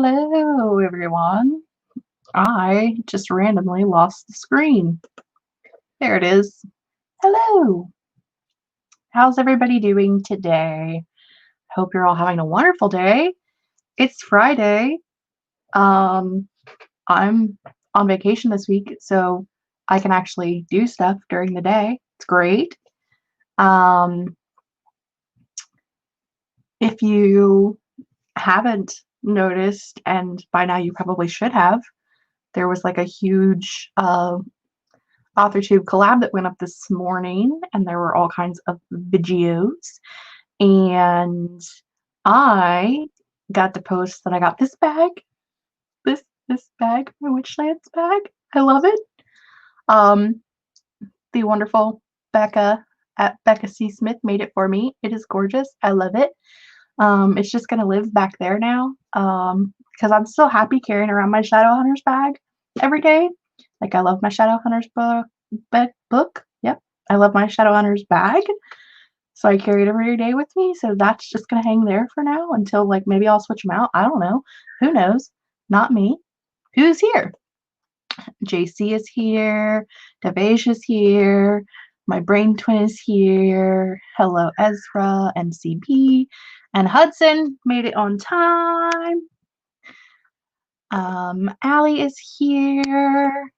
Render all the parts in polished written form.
Hello, everyone. I just randomly lost the screen. There it is. Hello. How's everybody doing today? Hope you're all having a wonderful day. It's Friday. I'm on vacation this week, so I can actually do stuff during the day. It's great. If you haven't noticed, and by now you probably should have, there was like a huge Authortube collab that went up this morning, and there were all kinds of videos. And I got to post that I got this bag, this bag, my Witchlands bag. I love it. The wonderful Becca at Becca C. Smith made it for me. It is gorgeous. I love it. It's just gonna live back there now. Because I'm still happy carrying around my Shadowhunters bag every day. Like, I love my Shadowhunters book. Yep, I love my Shadowhunters bag. So I carry it every day with me. So that's just gonna hang there for now until, like, maybe I'll switch them out. I don't know. Who knows? Not me. Who's here? JC is here. Devaja's here. My brain twin is here. Hello, Ezra, MCB, and Hudson made it on time. Allie is here.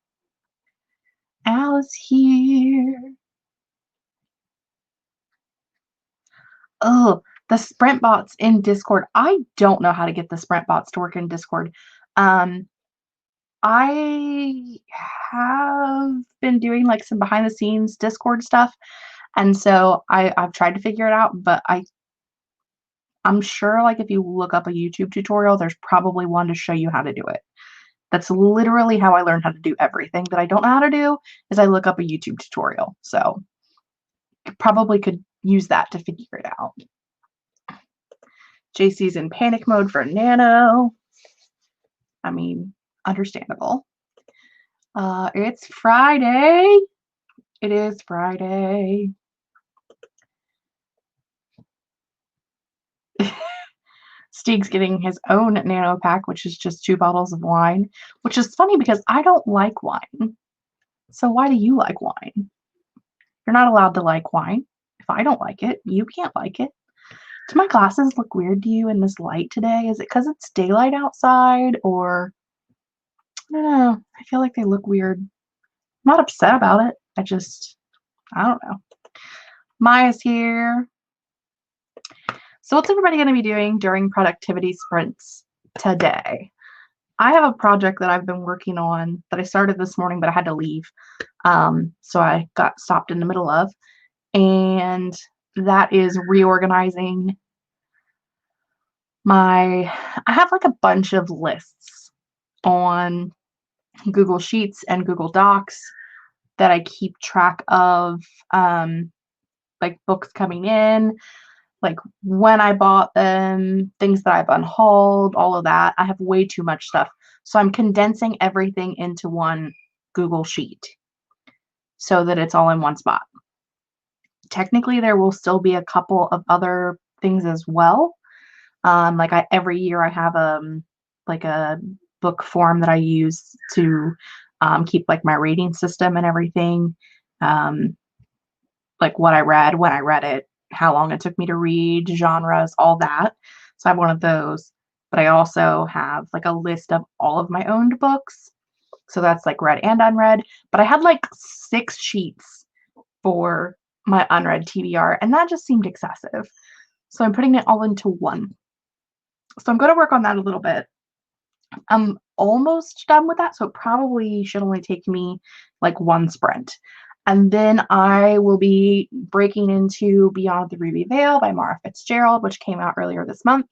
Al is here. Oh, the sprint bots in Discord. I don't know how to get the sprint bots to work in Discord. I have been doing like some behind the scenes Discord stuff, and so I've tried to figure it out, but I'm sure, like, if you look up a YouTube tutorial, there's probably one to show you how to do it. That's literally how I learned how to do everything that I don't know how to do, is I look up a YouTube tutorial. So probably could use that to figure it out. JC's in panic mode for Nano. I mean, understandable. It's Friday. It is Friday. Steeg's getting his own Nano pack, which is just 2 bottles of wine, which is funny because I don't like wine. So why do you like wine? You're not allowed to like wine. If I don't like it, you can't like it. Do my glasses look weird to you in this light today? Is it because it's daylight outside, or I don't know. I feel like they look weird. I'm not upset about it. I don't know. Maya's here. So what's everybody going to be doing during productivity sprints today? I have a project that I've been working on that I started this morning, but I had to leave. So I got stopped in the middle of, and that is reorganizing I have like a bunch of lists on Google Sheets and Google Docs that I keep track of, like books coming in, like when I bought them, things that I've unhauled, all of that. I have way too much stuff. So I'm condensing everything into one Google Sheet so that it's all in one spot. Technically, there will still be a couple of other things as well. Like every year I have like a book form that I use to keep like my rating system and everything. Like what I read, when I read it, how long it took me to read, genres, all that. So I have one of those. But I also have like a list of all of my owned books. So that's like read and unread. But I had like 6 sheets for my unread TBR, and that just seemed excessive. So I'm putting it all into one. So I'm going to work on that a little bit. I'm almost done with that, so it probably should only take me like 1 sprint. And then I will be breaking into Beyond the Ruby Veil by Mara Fitzgerald, which came out earlier this month.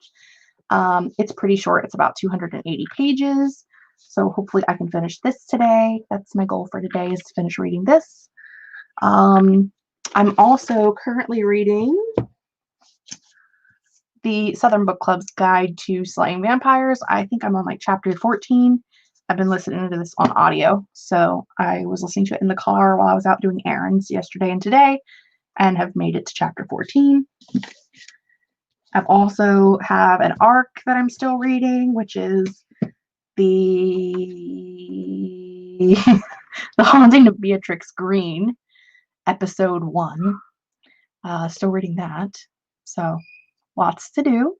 It's pretty short. It's about 280 pages. So hopefully I can finish this today. That's my goal for today, is to finish reading this. I'm also currently reading the Southern Book Club's Guide to Slaying Vampires. I think I'm on like chapter 14. I've been listening to this on audio. So I was listening to it in the car while I was out doing errands yesterday and today, and have made it to chapter 14. I've also have an arc that I'm still reading, which is The The Haunting of Beatrix Green, episode 1. Still reading that. So lots to do.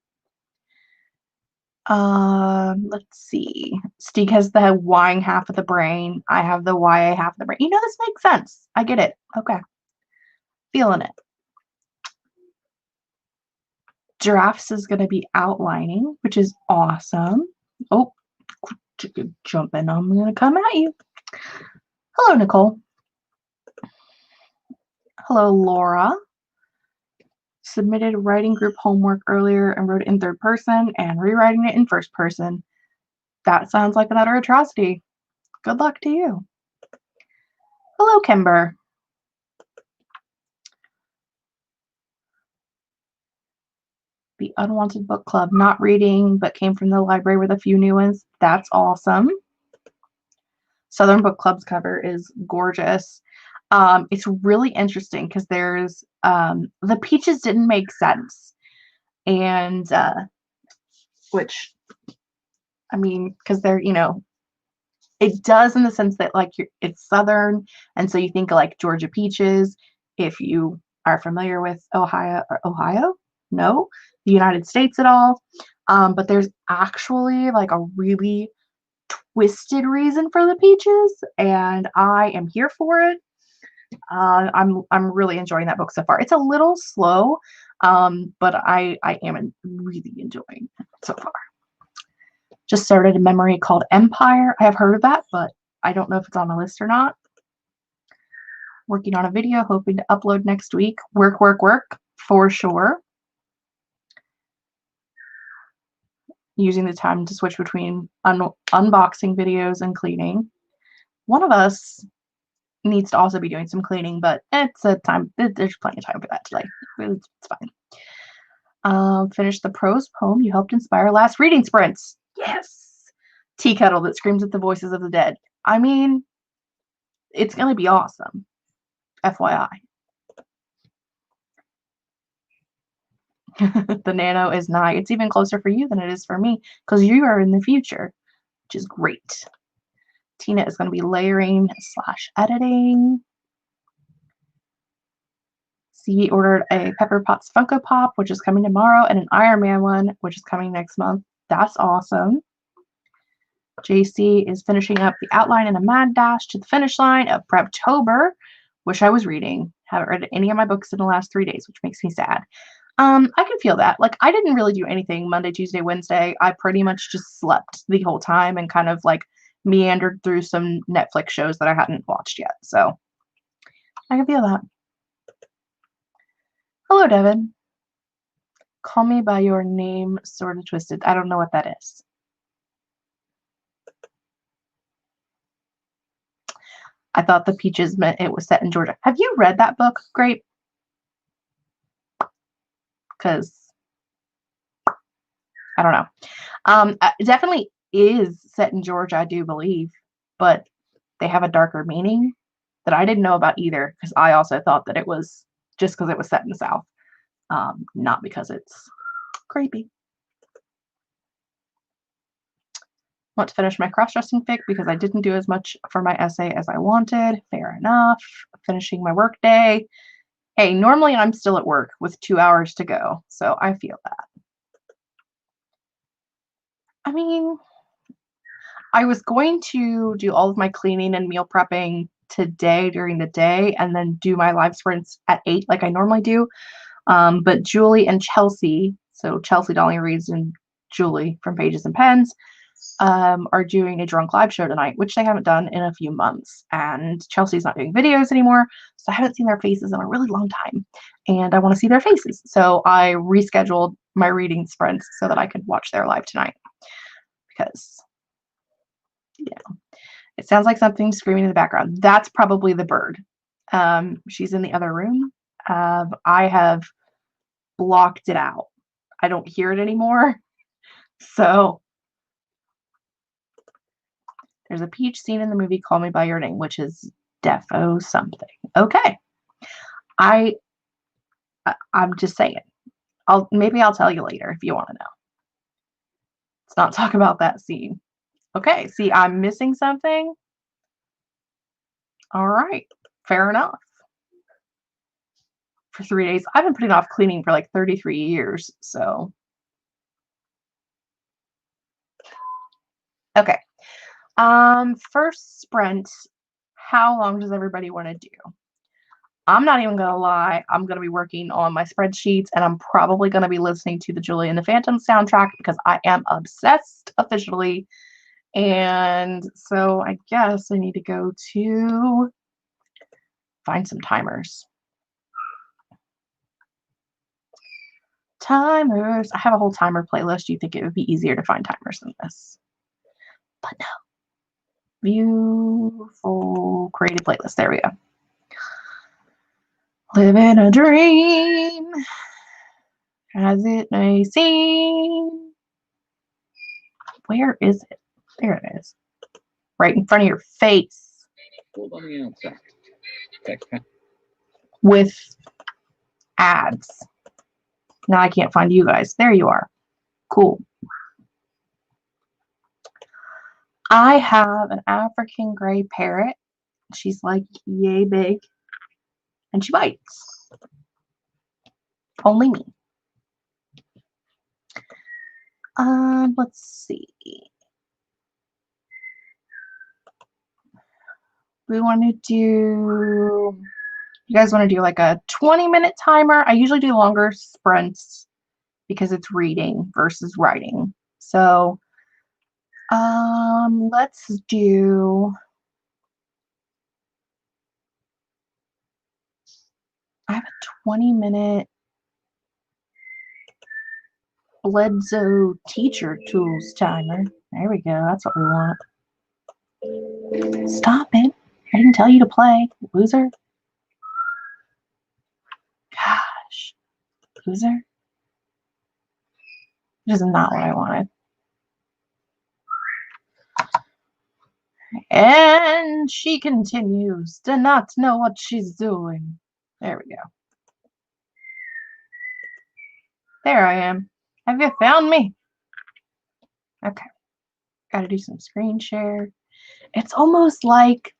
Let's see. Stieg has the Y half of the brain. I have the YA half of the brain. This makes sense. I get it. Okay. Feeling it. Giraffes is going to be outlining, which is awesome. Oh, jump in. I'm going to come at you. Hello, Nicole. Hello, Laura. Submitted writing group homework earlier and wrote it in third person and rewriting it in first person. That sounds like an utter atrocity. Good luck to you. Hello, Kimber. The Unwanted Book Club. Not reading, but came from the library with a few new ones. That's awesome. Southern Book Club's cover is gorgeous. It's really interesting because there's the peaches didn't make sense, and which, I mean, because they're, it does in the sense that like it's Southern, and so you think of like Georgia peaches. If you are familiar with Ohio, no, the United States at all, but there's actually like a really twisted reason for the peaches, and I am here for it. I'm really enjoying that book so far. It's a little slow, but I am really enjoying it so far. Just started a memory called Empire. I have heard of that, but I don't know if it's on the list or not. Working on a video, hoping to upload next week. Work for sure. Using the time to switch between unboxing videos and cleaning. One of us needs to also be doing some cleaning, but it's a time. There's plenty of time for that today. It's fine. Finish the prose poem you helped inspire last reading sprints. Yes. Tea kettle that screams at the voices of the dead. I mean, it's gonna be awesome. FYI. The nano is nigh. It's even closer for you than it is for me because you are in the future, which is great. Tina is going to be layering / editing. C ordered a Pepper Potts Funko Pop, which is coming tomorrow, and an Iron Man one, which is coming next month. That's awesome. JC is finishing up the outline in a mad dash to the finish line of Preptober. Wish I was reading. Haven't read any of my books in the last 3 days, which makes me sad. I can feel that. Like, I didn't really do anything Monday, Tuesday, Wednesday. I pretty much just slept the whole time and kind of like meandered through some Netflix shows that I hadn't watched yet. So I can feel that. Hello, Devin. Call Me by Your Name, Sort of Twisted. I don't know what that is. I thought the peaches meant it was set in Georgia. Have you read that book, Grape? Because I don't know. It definitely is set in Georgia, I do believe, but they have a darker meaning that I didn't know about either, because I also thought that it was just because it was set in the South, not because it's creepy. Want to finish my cross-dressing fic because I didn't do as much for my essay as I wanted. Fair enough. Finishing my work day. Hey, normally I'm still at work with 2 hours to go, so I feel that. I mean, I was going to do all of my cleaning and meal prepping today during the day and then do my live sprints at 8 like I normally do. But Julie and Chelsea, so Chelsea Dolly Reads and Julie from Pages and Pens, are doing a drunk live show tonight, which they haven't done in a few months. And Chelsea's not doing videos anymore, so I haven't seen their faces in a really long time. And I want to see their faces. So I rescheduled my reading sprints so that I could watch their live tonight. Because, it sounds like something screaming in the background. That's probably the bird. She's in the other room. I have blocked it out. I don't hear it anymore. So there's a peach scene in the movie Call Me by Your Name, which is defo something. Okay. I'm just saying. Maybe I'll tell you later if you want to know. Let's not talk about that scene. Okay, see, I'm missing something. All right, fair enough. For 3 days. I've been putting off cleaning for like 33 years, so. Okay. First sprint, how long does everybody want to do? I'm not even gonna lie, I'm gonna be working on my spreadsheets and I'm probably gonna be listening to the Julie and the Phantom soundtrack because I am obsessed officially. And so I guess I need to go to find some timers. Timers. I have a whole timer playlist. You'd think it would be easier to find timers than this. But no. Beautiful creative playlist. There we go. Living a dream as it may seem. Where is it? There it is. Right in front of your face. Hold on the outside. Okay. With ads. Now I can't find you guys. There you are. Cool. I have an African gray parrot. She's like yay big. And she bites. Only me. Let's see. We want to do, you guys want to do like a 20-minute timer? I usually do longer sprints because it's reading versus writing. So let's do, I have a 20-minute Bledsoe teacher tools timer. There we go. That's what we want. Stop it. I didn't tell you to play, loser. Gosh, loser. This is not what I wanted. And she continues to not know what she's doing. There we go. There I am. Have you found me? Okay. Gotta do some screen share. It's almost like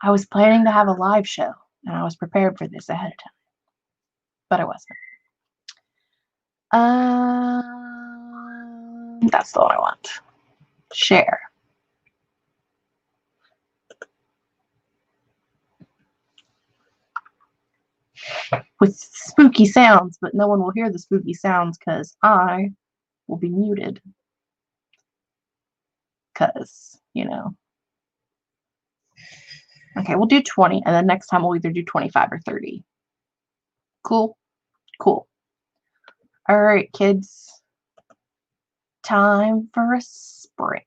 I was planning to have a live show and I was prepared for this ahead of time. But I wasn't. That's the one I want. Share. With spooky sounds, but no one will hear the spooky sounds because I will be muted. Because, you know. Okay, we'll do 20, and then next time we'll either do 25 or 30. Cool? Cool. All right, kids. Time for a sprint.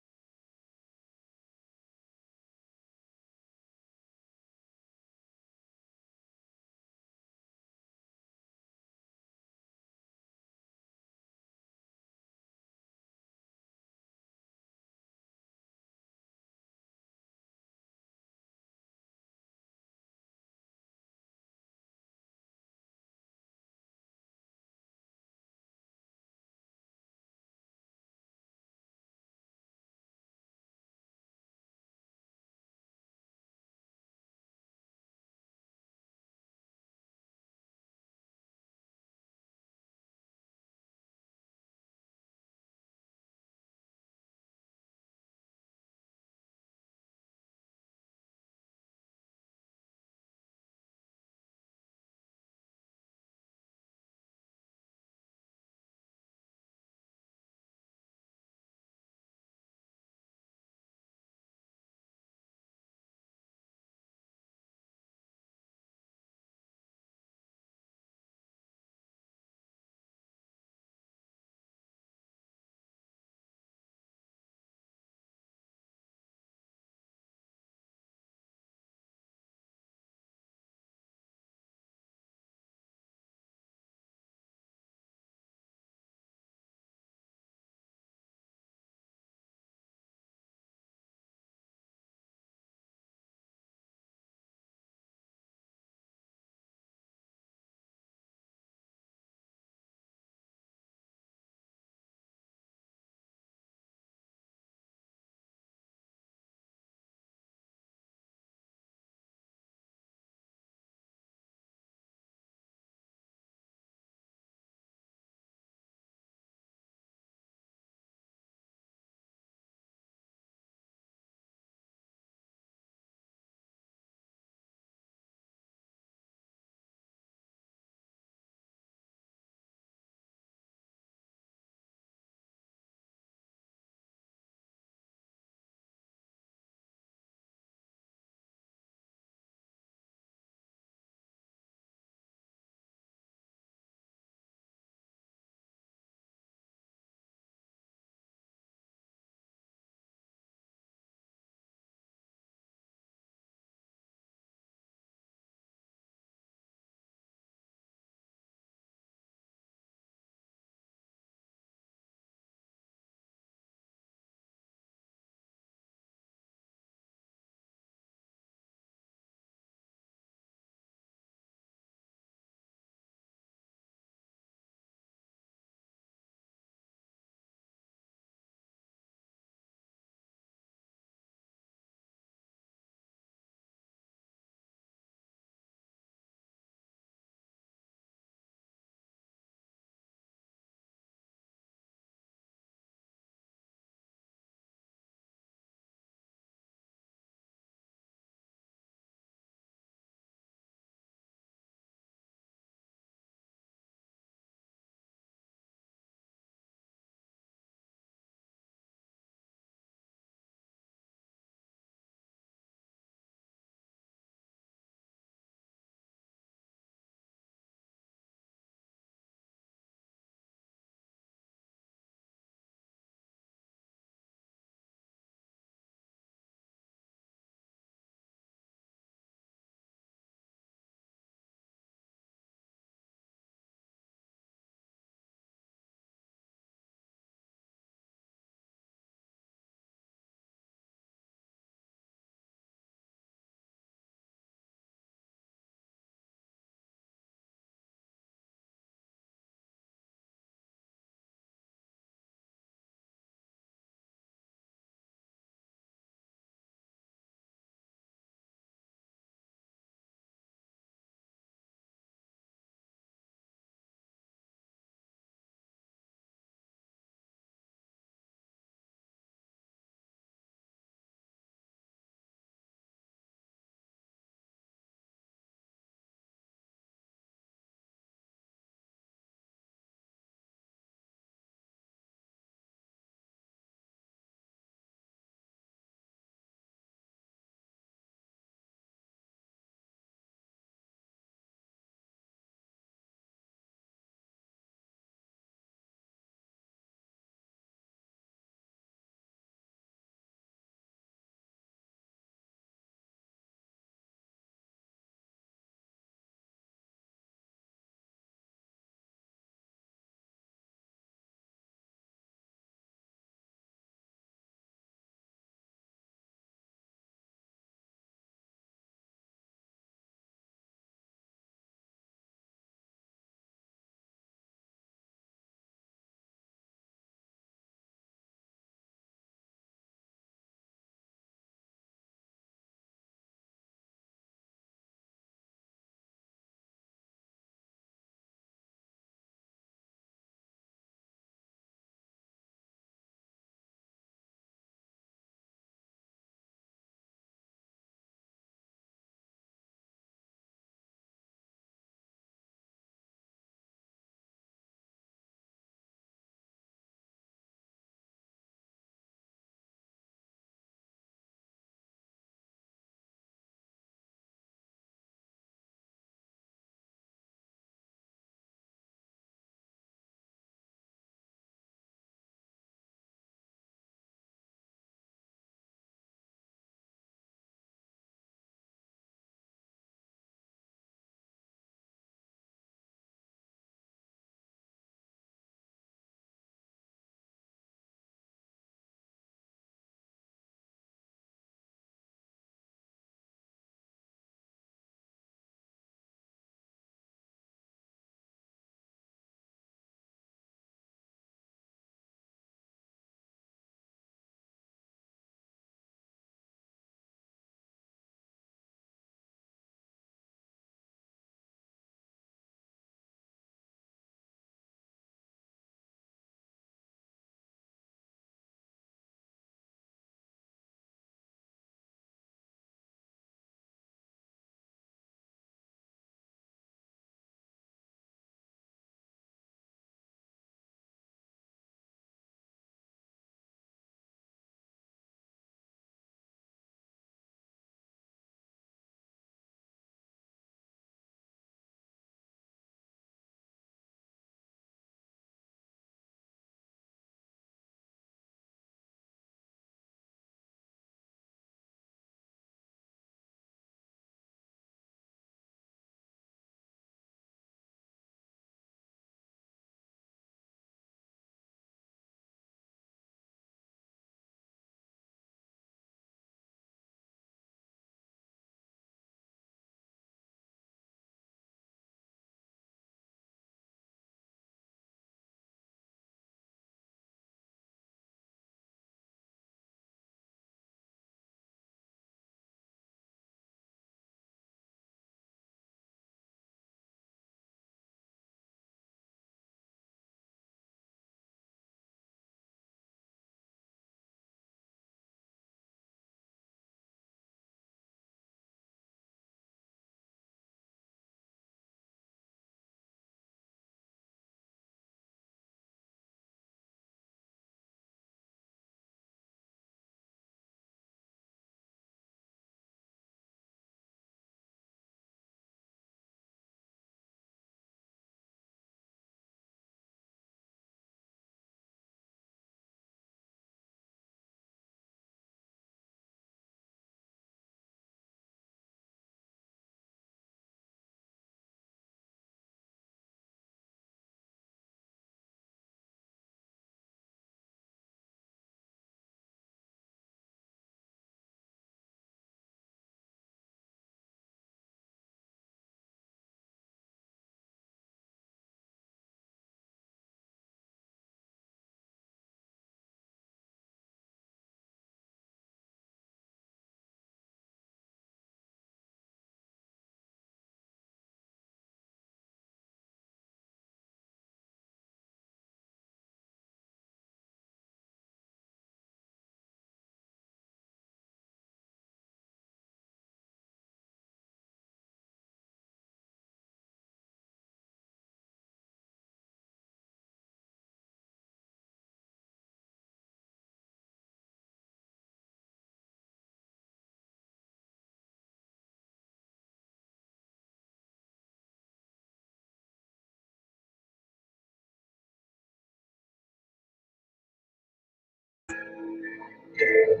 Stop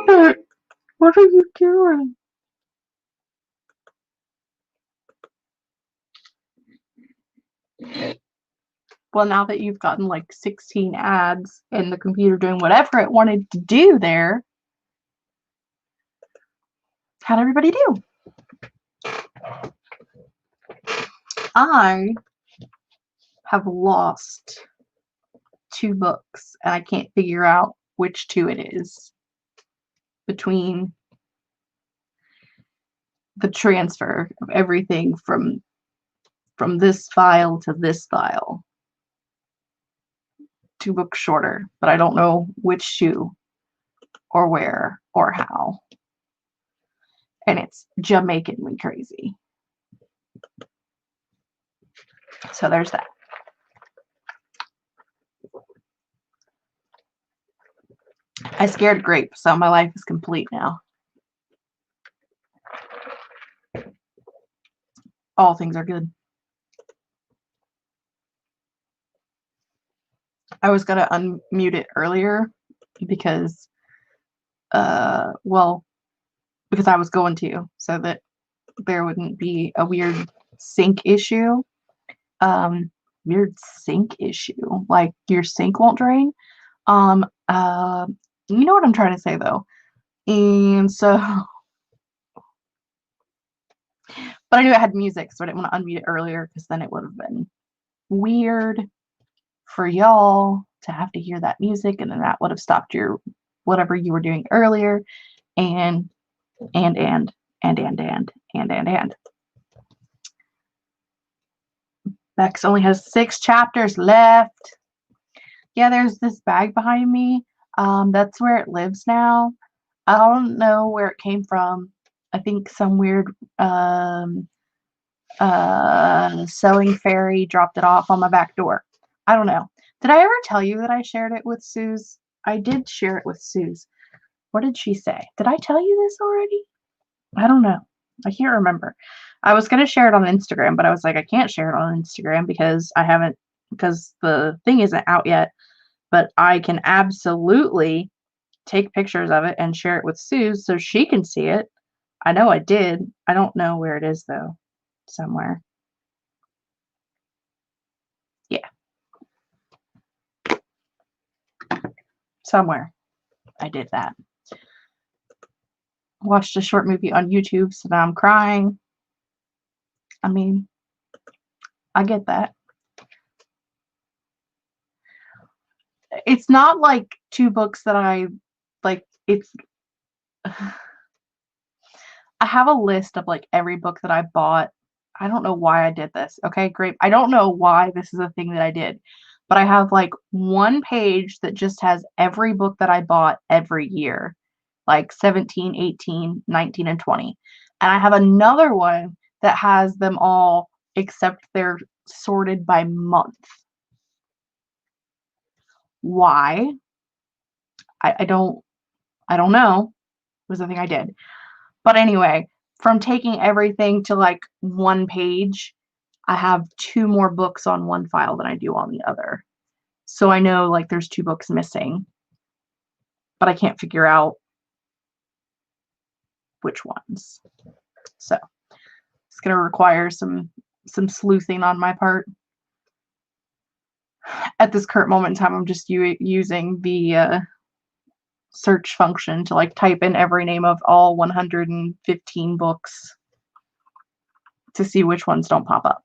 it! What are you doing? Well, now that you've gotten like 16 ads and the computer doing whatever it wanted to do there, how'd everybody do? I have lost 2 books and I can't figure out which 2 it is between the transfer of everything from this file to this file. 2 books shorter, but I don't know which 2 or where or how. And it's Jamaican me crazy. So there's that. I scared Grape, so my life is complete now. All things are good. I was gonna unmute it earlier because, well, because I was going to, so that there wouldn't be a weird sync issue. Weird sync issue, like your sink won't drain. You know what I'm trying to say though. And so, but I knew it had music, so I didn't want to unmute it earlier because then it would have been weird for y'all to have to hear that music, and then that would have stopped your whatever you were doing earlier. And Bex only has 6 chapters left. Yeah, there's this bag behind me. That's where it lives now. I don't know where it came from. I think some weird sewing fairy dropped it off on my back door. I don't know. Did I ever tell you that I shared it with Suze? I did share it with Suze. What did she say? Did I tell you this already? I don't know. I can't remember. I was going to share it on Instagram, but I was like, I can't share it on Instagram because because the thing isn't out yet. But I can absolutely take pictures of it and share it with Suze so she can see it. I know I did. I don't know where it is though. Somewhere. Yeah. Somewhere. I did that. Watched a short movie on YouTube, so now I'm crying. I mean, I get that. It's not like 2 books that I like. It's I have a list of like every book that I bought. I don't know why I did this. Okay, great. I don't know why this is a thing that I did, but I have like 1 page that just has every book that I bought every year, like 17, 18, 19, and 20. And I have another one that has them all except they're sorted by month. Why? I don't know. It was the thing I did. But anyway, from taking everything to like 1 page, I have 2 more books on one file than I do on the other. So I know like there's 2 books missing, but I can't figure out which ones. So it's going to require some sleuthing on my part. At this current moment in time, I'm just using the search function to like type in every name of all 115 books to see which ones don't pop up,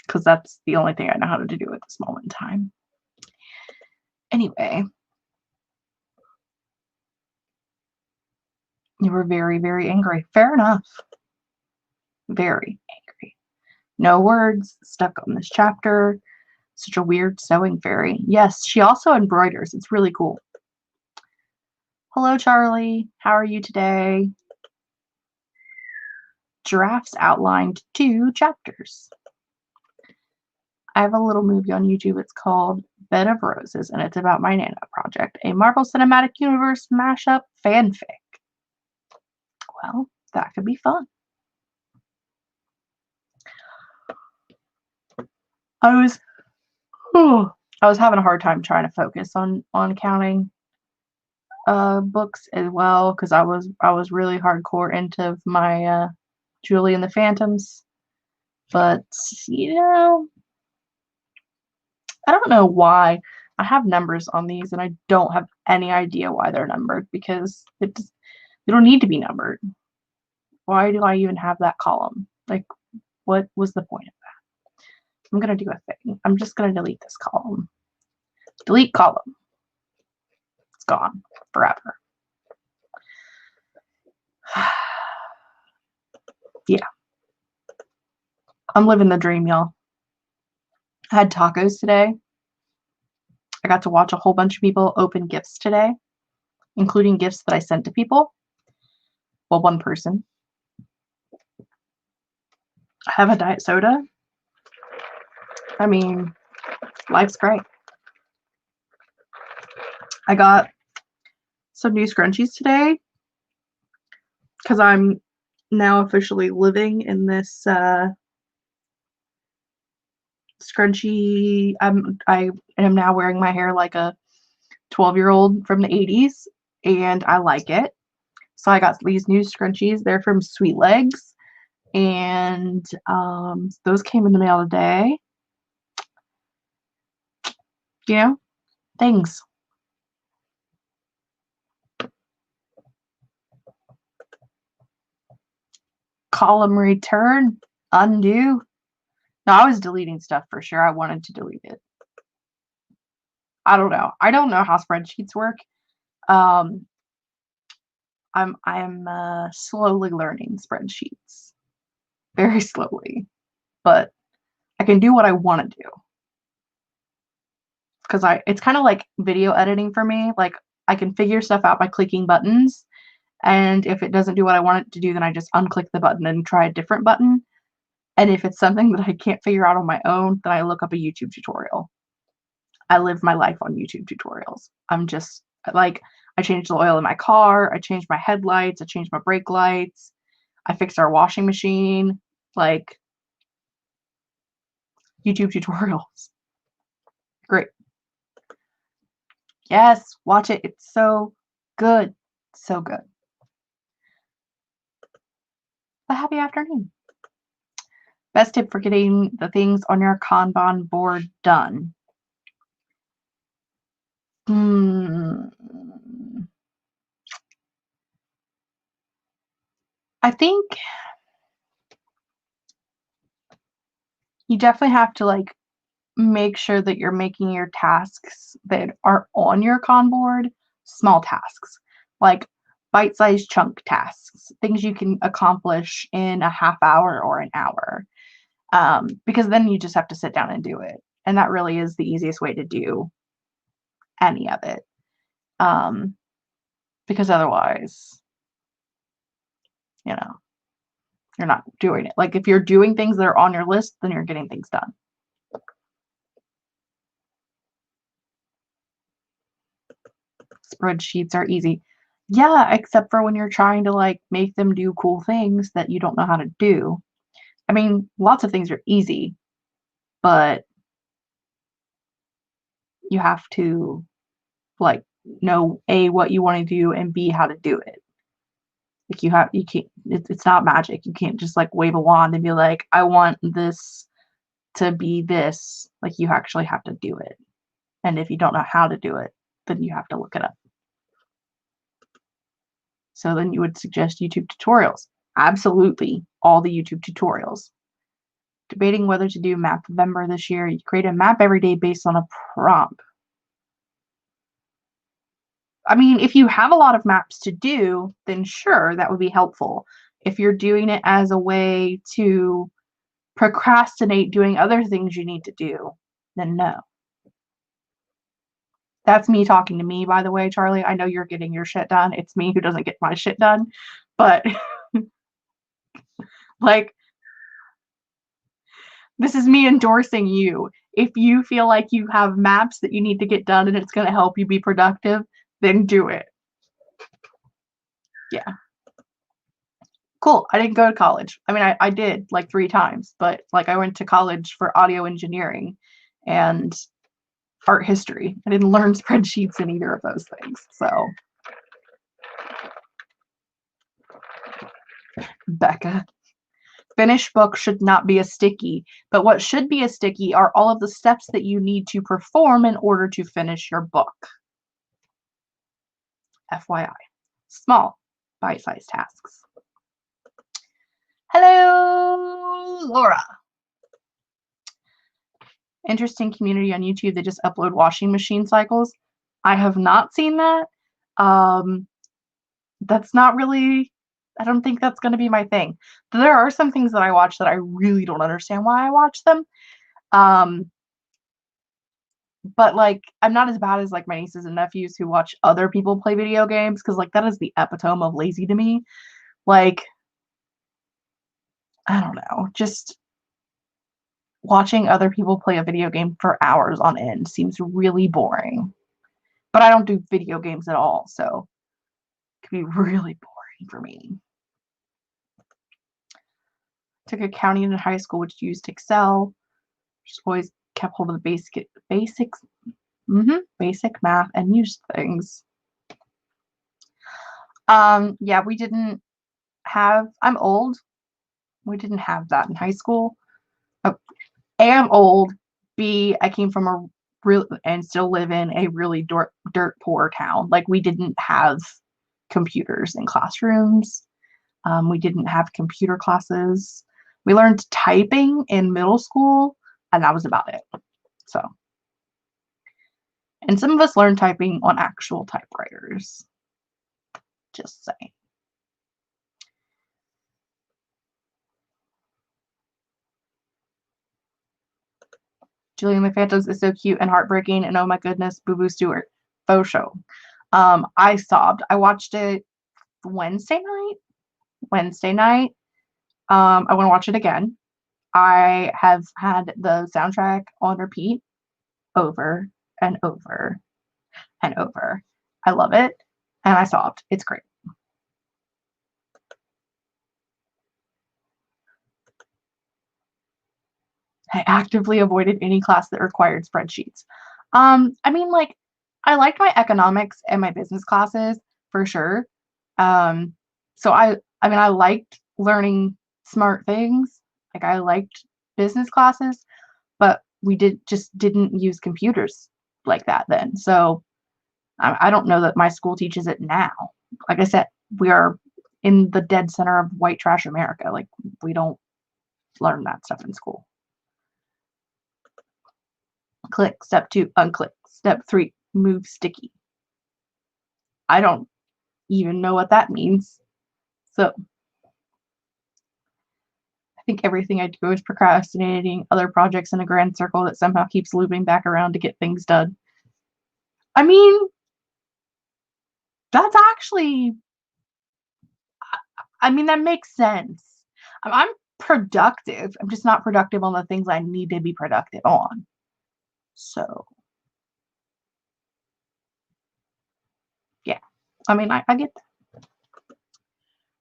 because that's the only thing I know how to do at this moment in time. Anyway, you were very, very angry. Fair enough. Very angry. No words stuck on this chapter. Such a weird sewing fairy. Yes, she also embroiders. It's really cool. Hello, Charlie. How are you today? Giraffes outlined 2 chapters. I have a little movie on YouTube. It's called Bed of Roses, and it's about my Nana project, a Marvel Cinematic Universe mashup fanfic. Well, that could be fun. I was having a hard time trying to focus on counting books as well, because I was really hardcore into my Julie and the Phantoms. But I don't know why I have numbers on these, and I don't have any idea why they're numbered, because they don't need to be numbered. Why do I even have that column? Like, what was the point of that? I'm gonna do a thing. I'm just gonna delete this column. Delete column. It's gone forever. Yeah. I'm living the dream, y'all. I had tacos today. I got to watch a whole bunch of people open gifts today, including gifts that I sent to people. Well, one person. I have a diet soda. I mean, life's great. I got some new scrunchies today because I'm now officially living in this scrunchie. I am now wearing my hair like a 12-year-old from the 80s, and I like it. So I got these new scrunchies. They're from Sweet Legs, and those came in the mail today. You know, things. Column return, undo. No, I was deleting stuff for sure. I wanted to delete it. I don't know. I don't know how spreadsheets work. I'm slowly learning spreadsheets, very slowly, but I can do what I want to do, because it's kind of like video editing for me. Like, I can figure stuff out by clicking buttons, and if it doesn't do what I want it to do, then I just unclick the button and try a different button. And if it's something that I can't figure out on my own, then I look up a YouTube tutorial. I live my life on YouTube tutorials. I'm just like, I changed the oil in my car, I changed my headlights, I changed my brake lights, I fixed our washing machine. Like, YouTube tutorials. Great. Yes, watch it. It's so good. So good. A happy afternoon. Best tip for getting the things on your Kanban board done. I think you definitely have to like make sure that you're making your tasks that are on your Kanban board small tasks, like bite-sized chunk tasks, things you can accomplish in a half hour or an hour, because then you just have to sit down and do it, and that really is the easiest way to do any of it, because otherwise, you're not doing it. Like, if you're doing things that are on your list, then you're getting things done. Spreadsheets are easy. Yeah, except for when you're trying to like make them do cool things that you don't know how to do. I mean, lots of things are easy, but you have to like know A, what you want to do, and B, how to do it. Like, you can't, it's not magic. You can't just like wave a wand and be like, I want this to be this. Like, you actually have to do it. And if you don't know how to do it, then you have to look it up. So then you would suggest YouTube tutorials. Absolutely, all the YouTube tutorials. Debating whether to do Mapvember this year. You create a map every day based on a prompt. I mean, if you have a lot of maps to do, then sure, that would be helpful. If you're doing it as a way to procrastinate doing other things you need to do, then no. That's me talking to me, by the way, Charlie. I know you're getting your shit done. It's me who doesn't get my shit done. But like, this is me endorsing you. If you feel like you have maps that you need to get done and it's going to help you be productive, then do it. Yeah. Cool. I didn't go to college. I mean, I did like 3 times, but like I went to college for audio engineering and art history. I didn't learn spreadsheets in either of those things. So, Becca, finished book should not be a sticky, but what should be a sticky are all of the steps that you need to perform in order to finish your book. FYI. Small, bite-sized tasks. Hello, Laura. Interesting community on YouTube. They just upload washing machine cycles. I have not seen that. That's not really, I don't think that's going to be my thing. There are some things that I watch that I really don't understand why I watch them. But like, I'm not as bad as like my nieces and nephews who watch other people play video games, because like that is the epitome of lazy to me. Like, I don't know, just watching other people play a video game for hours on end seems really boring. But I don't do video games at all, so it could be really boring for me. Took accounting in high school, which used Excel. Just always kept hold of the basics, basic math and used things. Yeah, we didn't have, I'm old. We didn't have that in high school. A, I'm old. B, I came from a real and still live in a really dirt poor town. Like, we didn't have computers in classrooms. We didn't have computer classes. We learned typing in middle school, and that was about it. So, and some of us learned typing on actual typewriters. Just saying. Julian the Phantoms is so cute and heartbreaking, and oh my goodness, Boo Boo Stewart. Faux show. I sobbed. I watched it Wednesday night. I want to watch it again. I have had the soundtrack on repeat over and over and over. I love it, and I sobbed. It's great. I actively avoided any class that required spreadsheets. I mean, like, I liked my economics and my business classes for sure. So I mean, I liked learning smart things. Like, I liked business classes, but we didn't use computers like that then. So I don't know that my school teaches it now. Like I said, we are in the dead center of white trash America. Like, we don't learn that stuff in school. Click. Step 2, unclick. Step 3, move sticky. I don't even know what that means. So I think everything I do is procrastinating other projects in a grand circle that somehow keeps looping back around to get things done. I mean, that's actually, I mean, that makes sense. I'm productive. I'm just not productive on the things I need to be productive on. So, yeah. I mean, I get that.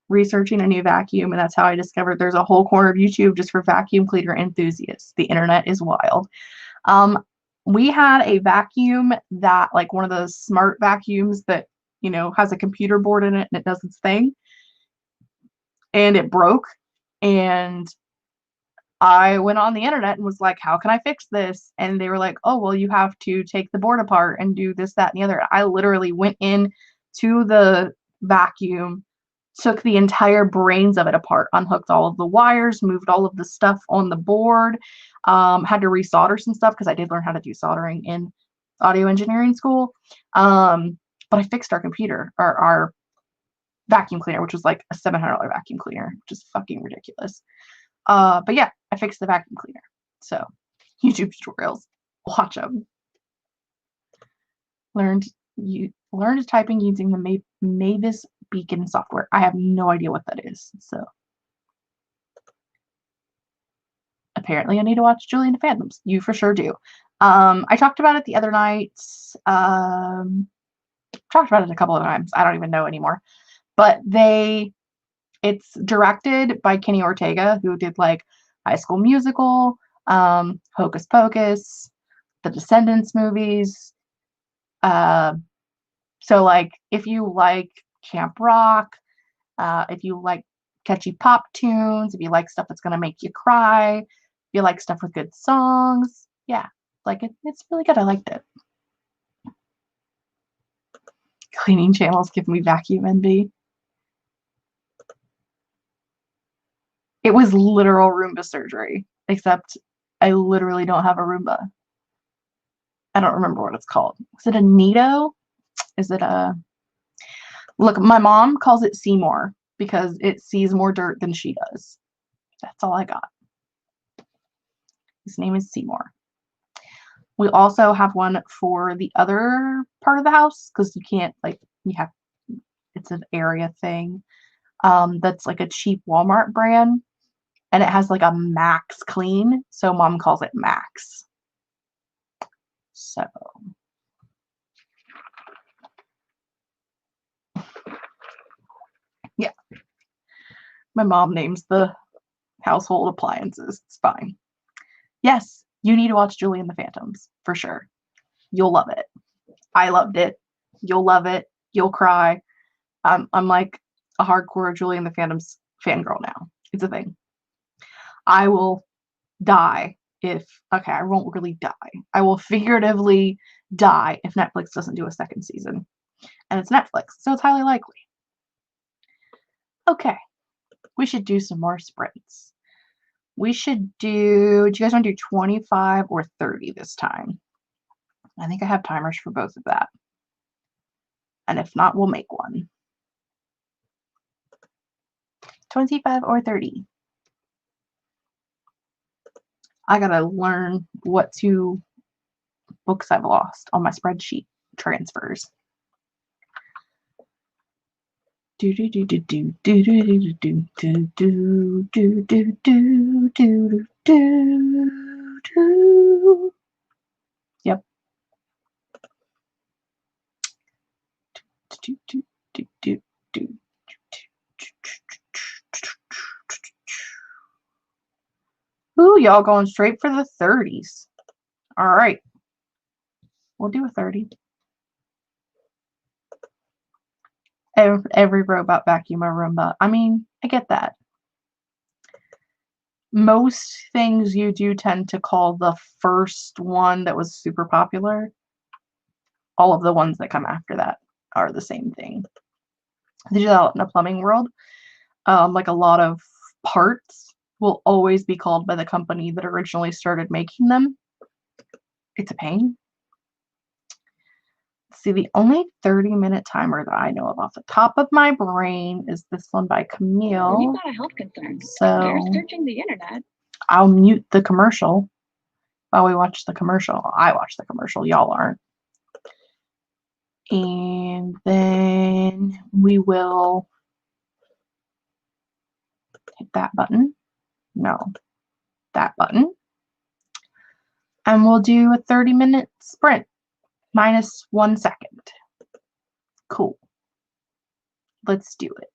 Researching a new vacuum, and that's how I discovered there's a whole corner of YouTube just for vacuum cleaner enthusiasts. The internet is wild. We had a vacuum that, like, one of those smart vacuums that, you know, has a computer board in it and it does its thing. And it broke. And I went on the internet and was like, how can I fix this? And they were like, oh, well, you have to take the board apart and do this, that, and the other. I literally went in to the vacuum, took the entire brains of it apart, unhooked all of the wires, moved all of the stuff on the board, had to resolder some stuff because I did learn how to do soldering in audio engineering school. But I fixed our computer, our vacuum cleaner, which was like a $700 vacuum cleaner, which is fucking ridiculous. But yeah, I fixed the vacuum cleaner. So, YouTube tutorials, watch them. Learned typing using the Mavis Beacon software. I have no idea what that is. So, apparently I need to watch Julian the Phantoms. You for sure do. I talked about it the other night. Talked about it a couple of times. I don't even know anymore. But they It's directed by Kenny Ortega, who did like High School Musical, Hocus Pocus, the Descendants movies. So like if you like camp rock, if you like catchy pop tunes, if you like stuff that's gonna make you cry, if you like stuff with good songs, yeah, like it's really good. I liked it. Cleaning channels give me vacuum envy. It was literal Roomba surgery, except I literally don't have a Roomba. I don't remember what it's called. Is it a Neato? Is it a... Look, my mom calls it Seymour because it sees more dirt than she does. That's all I got. His name is Seymour. We also have one for the other part of the house because you can't, like, you have, it's an area thing. That's like a cheap Walmart brand, and it has like a max clean, so mom calls it Max. So yeah, my mom names the household appliances. It's fine. Yes, you need to watch Julie and the Phantoms for sure. You'll love it. I loved it. You'll love it. You'll cry. I'm like a hardcore Julie and the Phantoms fangirl now. It's a thing. I will die if, okay, I won't really die. I will figuratively die if Netflix doesn't do a second season. And it's Netflix, so it's highly likely. Okay, we should do some more sprints. We should do you guys want to do 25 or 30 this time? I think I have timers for both of that. And if not, we'll make one. 25 or 30. I gotta learn what two books I've lost on my spreadsheet transfers. Do do do do do do do do do do do do do do do do. Yep. Do do do do do. Ooh, y'all going straight for the 30s. All right. We'll do a 30. Every robot vacuum a Roomba. I mean, I get that. Most things you do tend to call the first one that was super popular. All of the ones that come after that are the same thing. They do that in the plumbing world. Like a lot of parts will always be called by the company that originally started making them. It's a pain. See, the only 30-minute timer that I know of off the top of my brain is this one by Camille. When you've got a health concern, so they're searching the internet. I'll mute the commercial while we watch the commercial. I watch the commercial, y'all aren't. And then we will hit that button. No, that button. And we'll do a 30-minute sprint minus 1 second. Cool. Let's do it.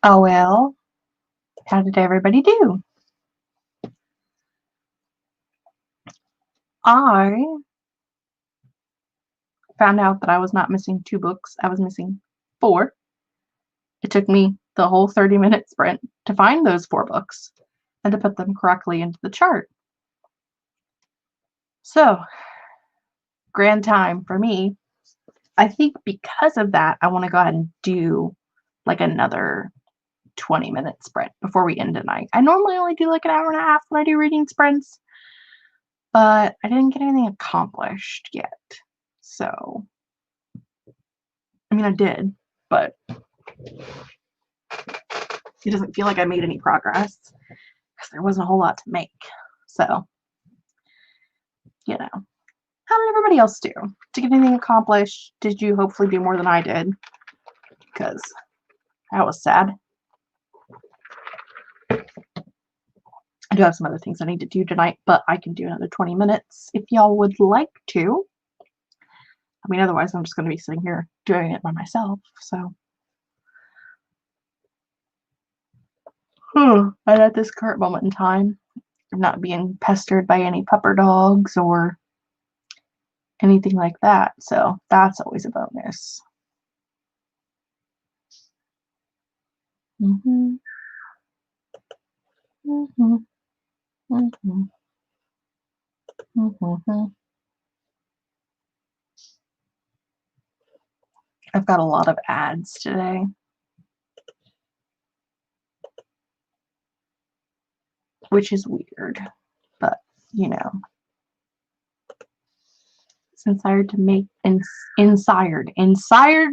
Oh well, how did everybody do? I found out that I was not missing 2 books, I was missing 4. It took me the whole 30-minute sprint to find those 4 books and to put them correctly into the chart. So, grand time for me. I think because of that, I want to go ahead and do like another 20-minute sprint before we end tonight. I normally only do like an hour and a half when I do reading sprints, but I didn't get anything accomplished yet. So, I mean, I did, but it doesn't feel like I made any progress because there wasn't a whole lot to make. So, you know, how did everybody else do? Did you get anything accomplished? Did you hopefully do more than I did? Because that was sad. I do have some other things I need to do tonight, but I can do another 20 minutes if y'all would like to. I mean, otherwise I'm just going to be sitting here doing it by myself, so. And at this current moment in time, I'm not being pestered by any pupper dogs or anything like that, so that's always a bonus. Mm-hmm. Mm-hmm. Mm-hmm. Mm-hmm. I've got a lot of ads today. Which is weird, but you know. Inspired to make inspired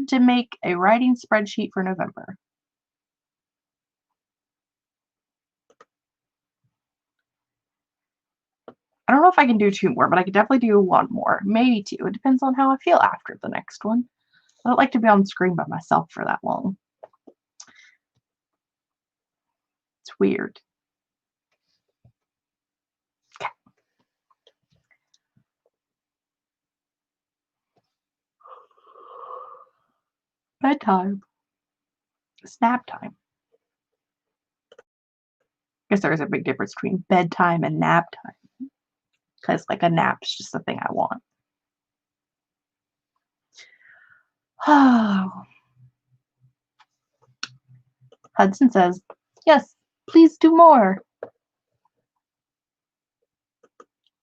to make a writing spreadsheet for November. I don't know if I can do 2 more, but I could definitely do 1 more, maybe 2. It depends on how I feel after the next one. I don't like to be on screen by myself for that long. It's weird. Okay. Bedtime. Snap time. I guess there is a big difference between bedtime and nap time. Because like a nap's just the thing I want. Oh. Hudson says, yes, please do more.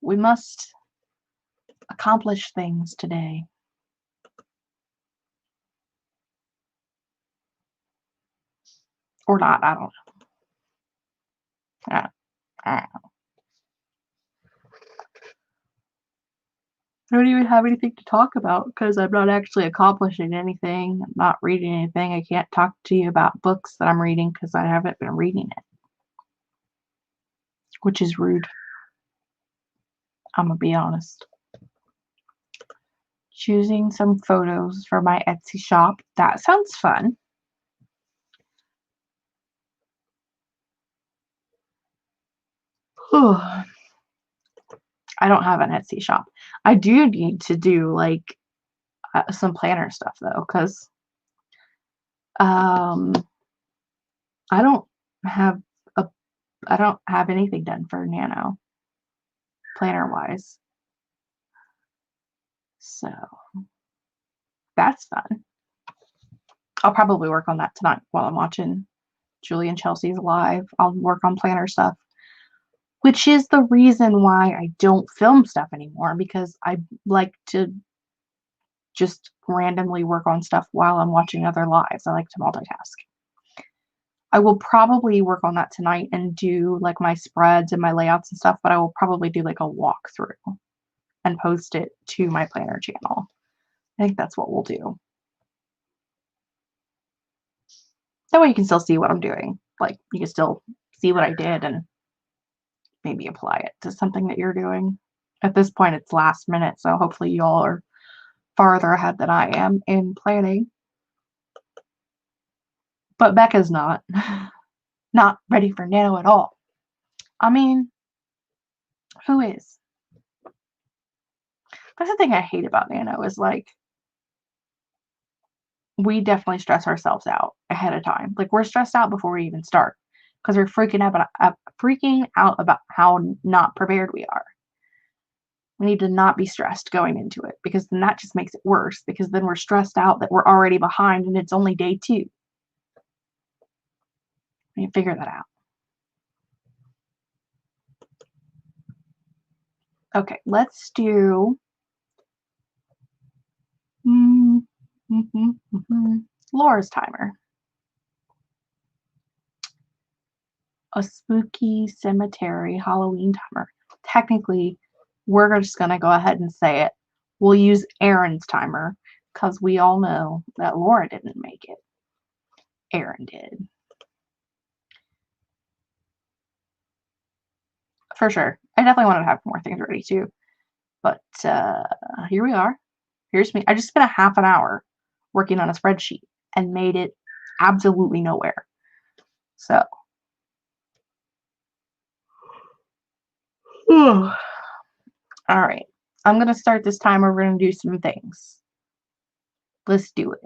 We must accomplish things today. Or not, I don't know. I don't know. I don't even have anything to talk about because I'm not actually accomplishing anything. I'm not reading anything. I can't talk to you about books that I'm reading because I haven't been reading it. Which is rude. I'm gonna be honest. Choosing some photos for my Etsy shop. That sounds fun. I don't have an Etsy shop. I do need to do like some planner stuff though, because I don't have anything done for Nano planner wise. So that's fun. I'll probably work on that tonight while I'm watching Julie and Chelsea's live. I'll work on planner stuff, which is the reason why I don't film stuff anymore, because I like to just randomly work on stuff while I'm watching other lives. I like to multitask. I will probably work on that tonight and do like my spreads and my layouts and stuff, but I will probably do like a walkthrough and post it to my planner channel. I think that's what we'll do. That way you can still see what I'm doing. Like you can still see what I did and maybe apply it to something that you're doing. At this point, it's last minute, so hopefully y'all are farther ahead than I am in planning. But Becca's not. Not ready for Nano at all. I mean, who is? That's the thing I hate about Nano is like, we definitely stress ourselves out ahead of time. Like, we're stressed out before we even start because we're freaking out about how not prepared we are. We need to not be stressed going into it because then that just makes it worse because then we're stressed out that we're already behind and it's only day 2. We need to figure that out. Okay, let's do Laura's timer. A spooky cemetery Halloween timer. Technically, we're just going to go ahead and say it. We'll use Aaron's timer because we all know that Laura didn't make it. Aaron did. For sure. I definitely wanted to have more things ready too. But here we are. Here's me. I just spent a half an hour working on a spreadsheet and made it absolutely nowhere. So. All right. I'm going to start this timer. We're going to do some things. Let's do it.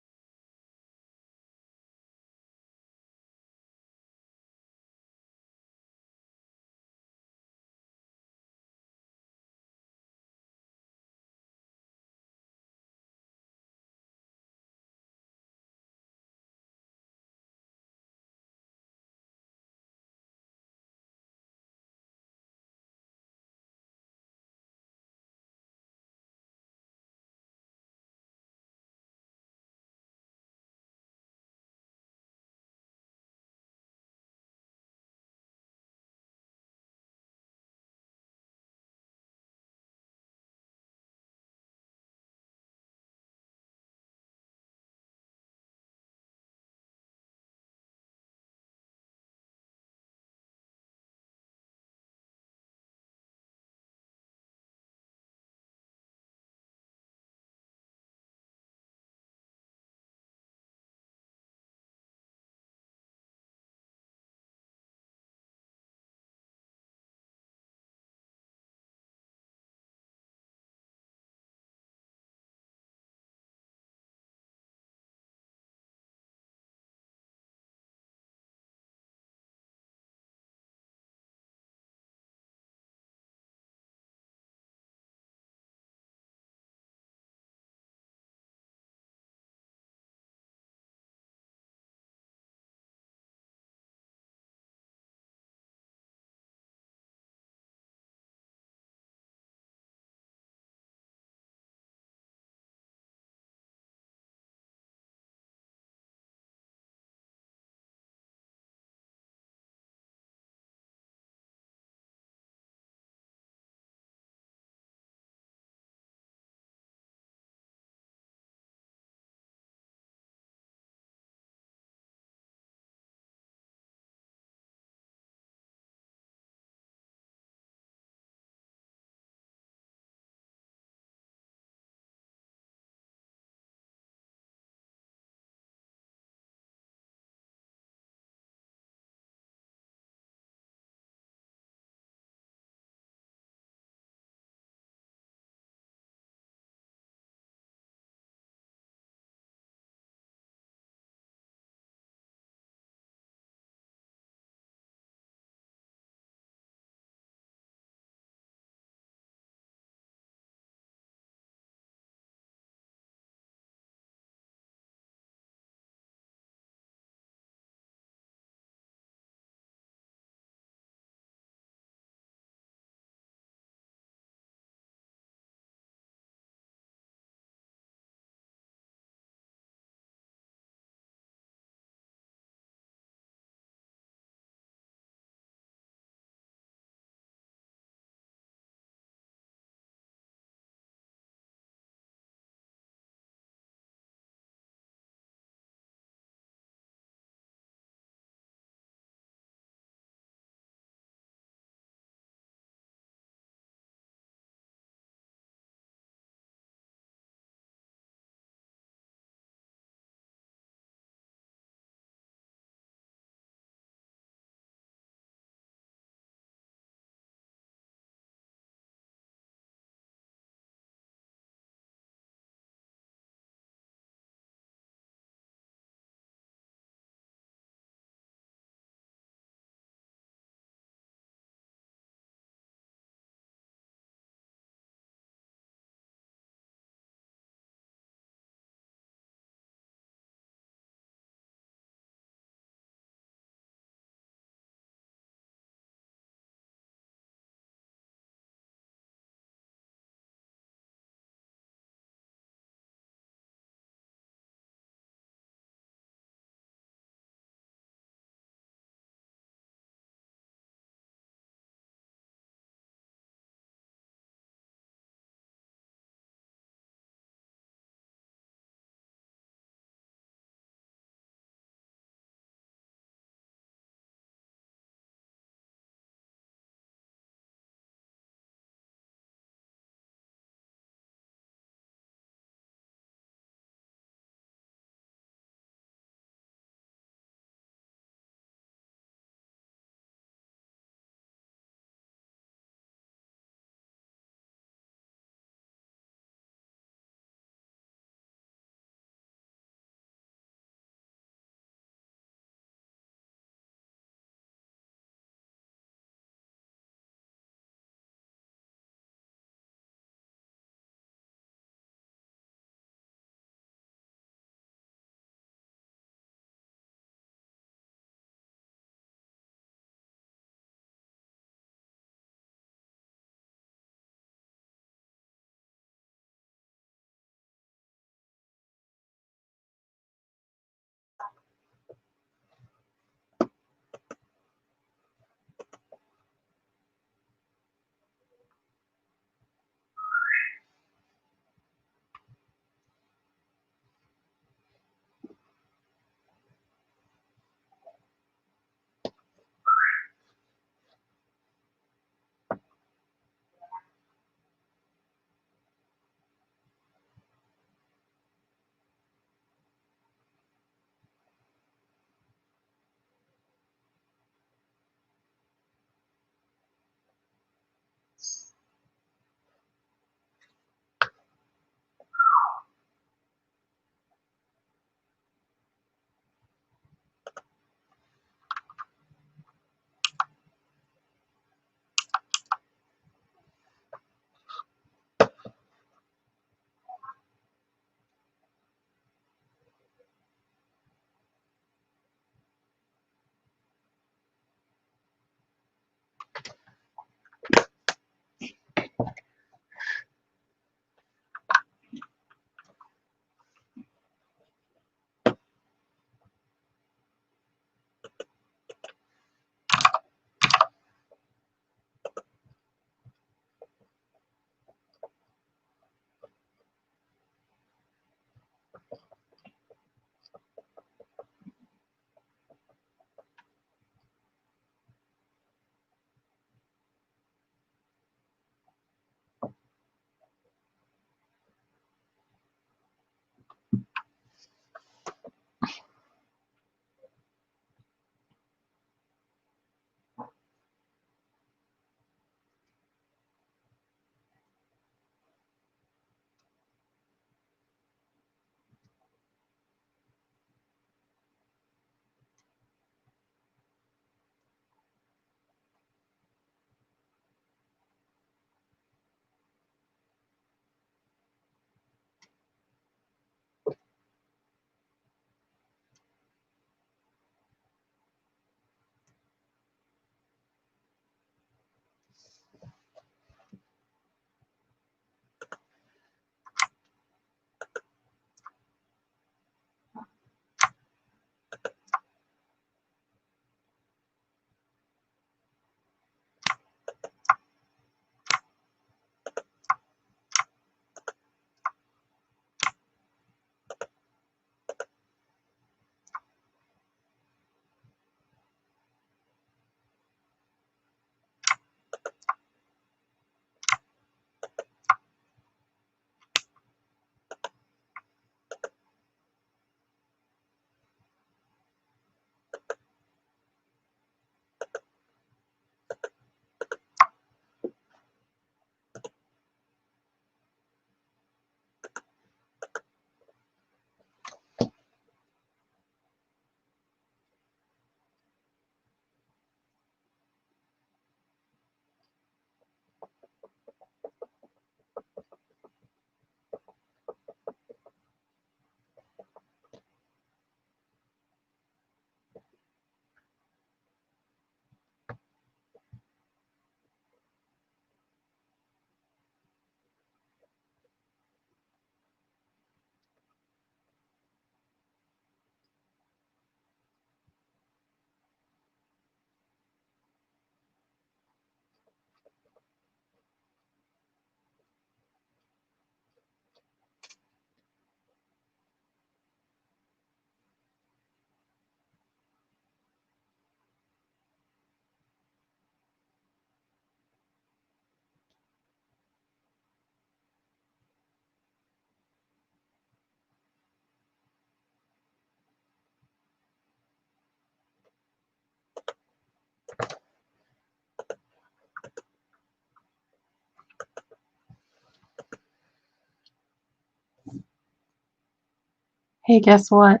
Hey, guess what?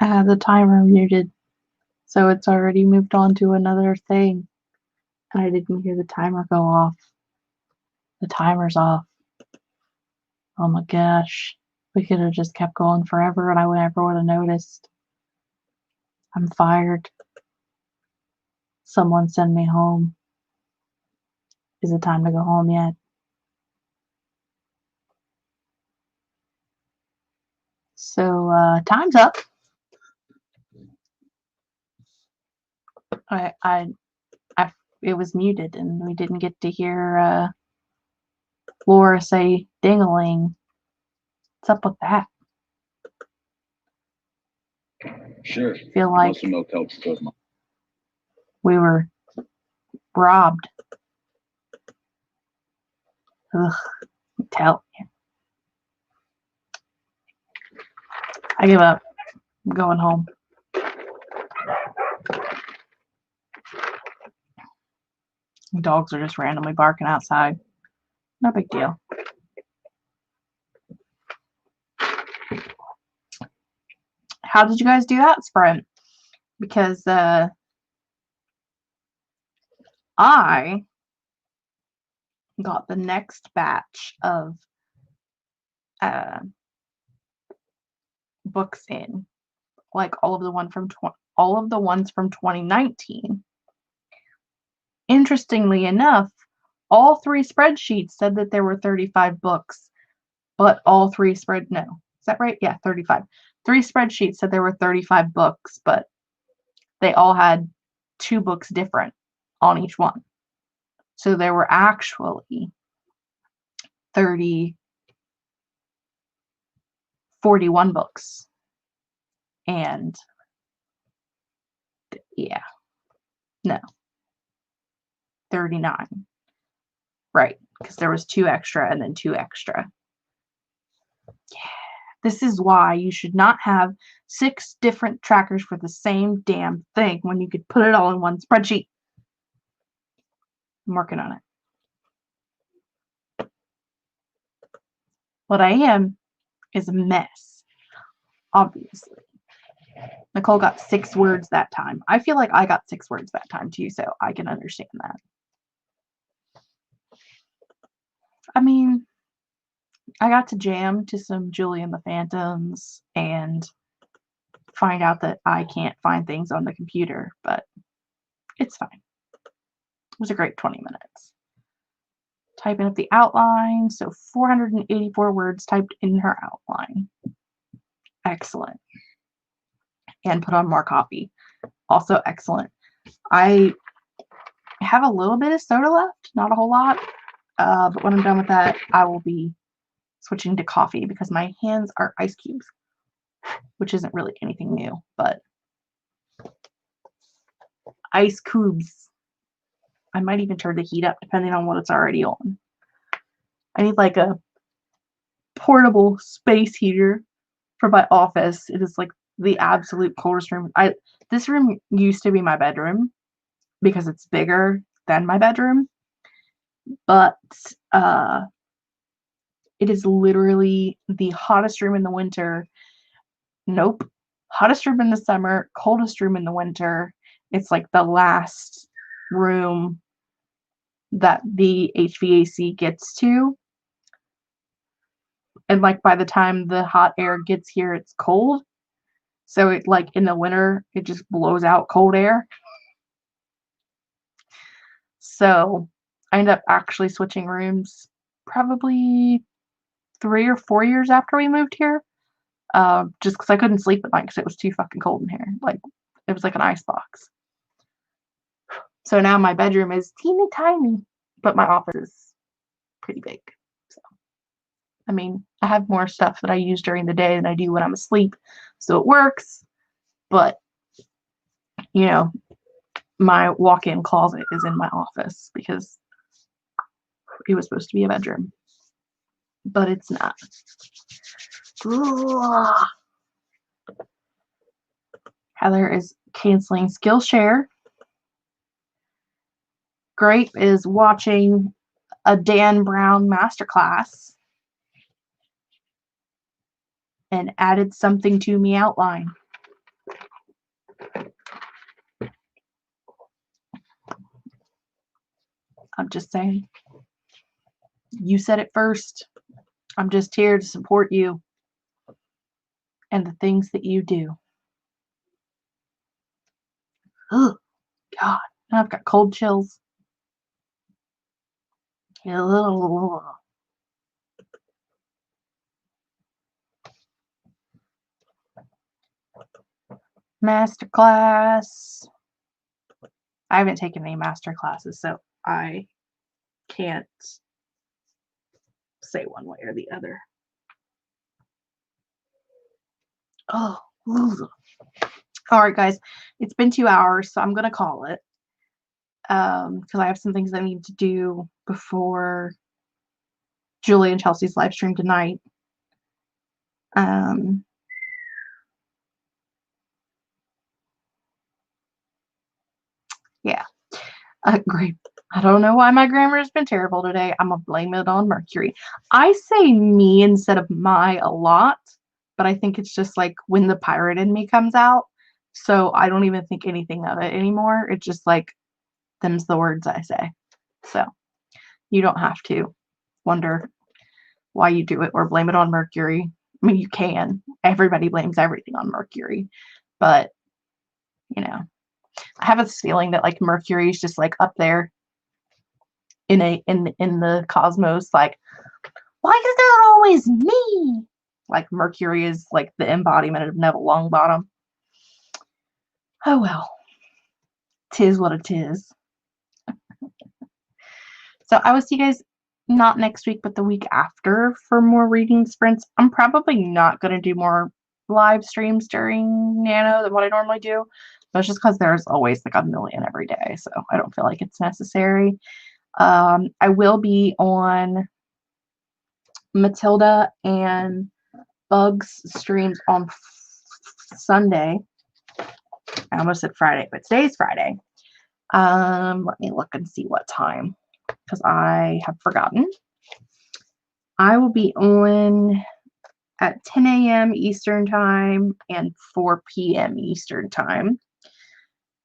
I have the timer muted, so it's already moved on to another thing. And I didn't hear the timer go off. The timer's off. Oh my gosh. We could have just kept going forever and I never would have noticed. I'm fired. Someone send me home. Is it time to go home yet? So, time's up. It was muted and we didn't get to hear Laura say ding-a-ling. What's up with that? Sure. Feel like Muscle milk helps too. we were robbed. Ugh, tell you. I give up. I'm going home. Dogs are just randomly barking outside. No big deal. How did you guys do that sprint? Because I got the next batch of books in, like all of the ones from 2019. Interestingly enough, all three spreadsheets said that there were 35 books, but all three is that right? Yeah, 35. Three spreadsheets said there were 35 books, but they all had 2 books different on each one. So there were actually 41 books. And yeah, no, 39. Right, because there was 2 extra and then 2 extra. Yeah, this is why you should not have 6 different trackers for the same damn thing when you could put it all in one spreadsheet. I'm working on it. What I am is a mess, obviously. Nicole got 6 words that time. I feel like I got 6 words that time too, so I can understand that. I mean, I got to jam to some Julie and the Phantoms and find out that I can't find things on the computer, but it's fine. It was a great 20 minutes. Typing up the outline, so 484 words typed in her outline. Excellent. And put on more copy. Also excellent. I have a little bit of soda left, not a whole lot, but when I'm done with that, I will be switching to coffee because my hands are ice cubes, which isn't really anything new, but ice cubes. I might even turn the heat up depending on what it's already on. I need like a portable space heater for my office. It is like the absolute coldest room. This room used to be my bedroom because it's bigger than my bedroom, but it is literally the hottest room in the winter. Nope. Hottest room in the summer, coldest room in the winter. It's like the last room that the HVAC gets to. And like by the time the hot air gets here, it's cold. So it like in the winter, it just blows out cold air. So I ended up actually switching rooms probably 3 or 4 years after we moved here. Just because I couldn't sleep at night because it was too fucking cold in here. Like it was like an ice box. So now my bedroom is teeny tiny, but my office is pretty big. So, I mean, I have more stuff that I use during the day than I do when I'm asleep. So it works. But, you know, my walk-in closet is in my office because it was supposed to be a bedroom. But it's not. Ugh. Heather is canceling Skillshare. Grape is watching a Dan Brown masterclass. and added something to me outline. I'm just saying. You said it first. I'm just here to support you and the things that you do. Oh, God. I've got cold chills. Ugh. Masterclass. I haven't taken any master classes, so I can't say one way or the other. Oh, ugh. All right, guys. It's been 2 hours, so I'm going to call it. Because I have some things I need to do before Julie and Chelsea's live stream tonight. Yeah. Great. I don't know why my grammar has been terrible today. I'm going to blame it on Mercury. I say me instead of my a lot, but I think it's just like when the pirate in me comes out. So I don't even think anything of it anymore. It's just like, them's the words I say. So you don't have to wonder why you do it or blame it on Mercury. I mean, you can. Everybody blames everything on Mercury. But, you know, I have a feeling that like Mercury is just like up there in the cosmos, like, why is that always me? Like Mercury is like the embodiment of Neville Longbottom. Oh well. 'Tis what it is. So I will see you guys not next week, but the week after for more reading sprints. I'm probably not going to do more live streams during Nano than what I normally do. But it's just because there's always like a million every day. So I don't feel like it's necessary. I will be on Matilda and Bugs streams on Sunday. I almost said Friday, but today's Friday. Let me look and see what time, because I have forgotten. I will be on at 10 a.m. Eastern Time and 4 p.m. Eastern Time.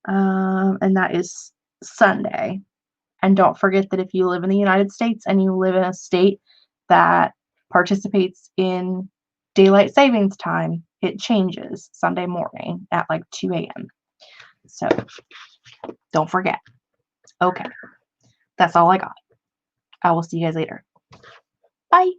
And that is Sunday. And don't forget that if you live in the United States and you live in a state that participates in daylight savings time, it changes Sunday morning at like 2 a.m. So don't forget. Okay. That's all I got. I will see you guys later. Bye.